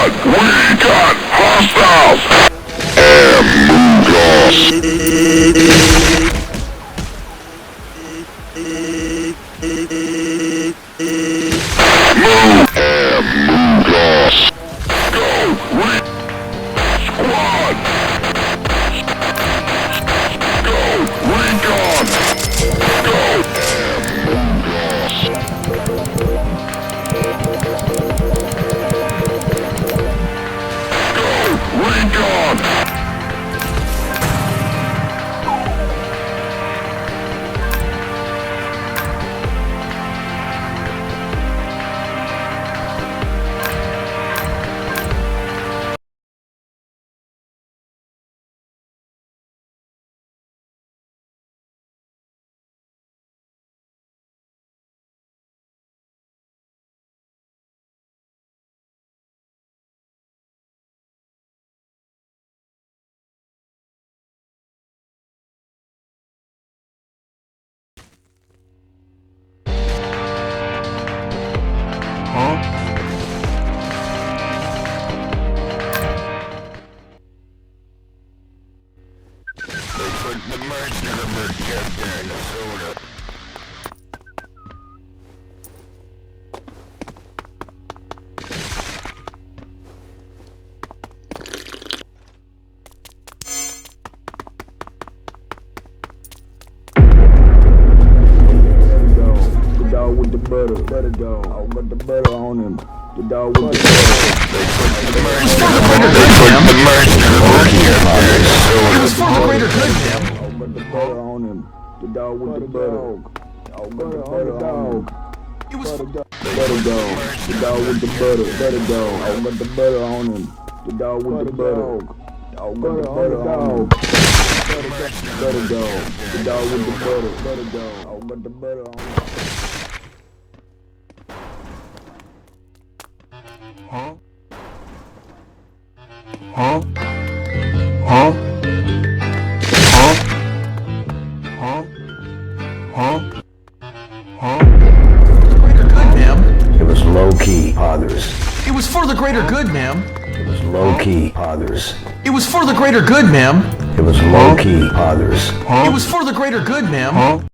We got hostiles! The mercenary together in the soda. The dog with the butter dog. I got the butter on him. The dog with the It was for the greater good, ma'am. the butter on him. The dog with the butter. I got the butter on him. It was for Butter dog. The dog with the butter dog. I got the butter on him. The dog with the butter. I got the butter on him. Butter dog. The dog with the butter dog. I got the butter on him. Huh? Huh? Huh? Huh? Huh? Huh? Huh? Greater good, ma'am. It was low-key, Pothers. It was for the greater good, ma'am. It was low-key, Pothers. It was for the greater good, ma'am. It was low-key, Pothers. It was for the greater good, ma'am.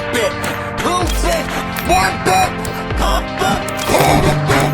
warp it, poof it, warp it, pump it, pump it.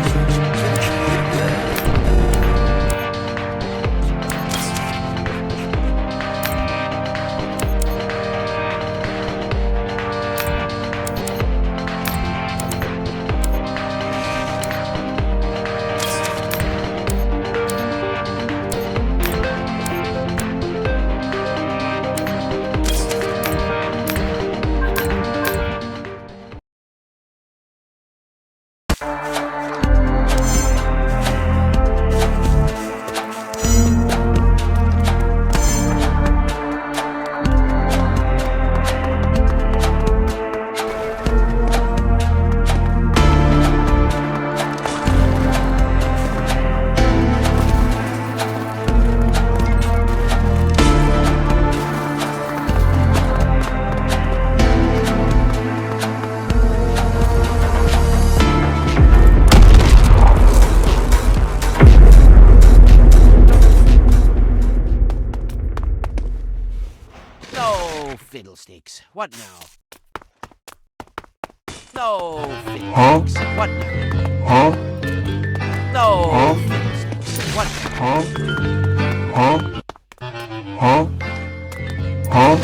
No fiddlesticks. What now? No Huh? fiddlesticks. What now? Huh? No Huh? fiddlesticks. What now? Huh? Huh? Huh? Huh? Huh? Huh?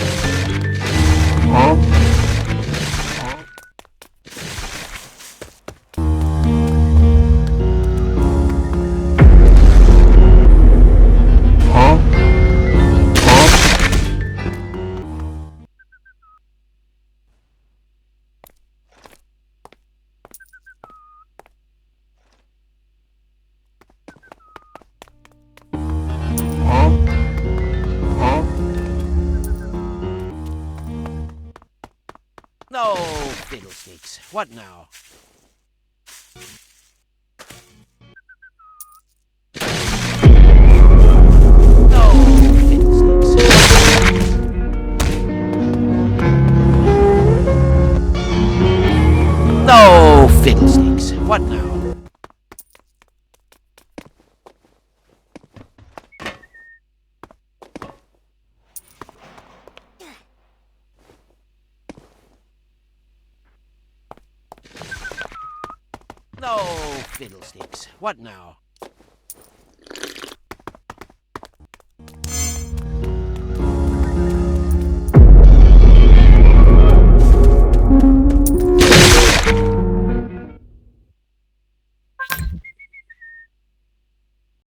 Huh? Huh? Huh? No fiddlesticks. What now? No fiddlesticks. No fiddlesticks. What now? No fiddlesticks. What now?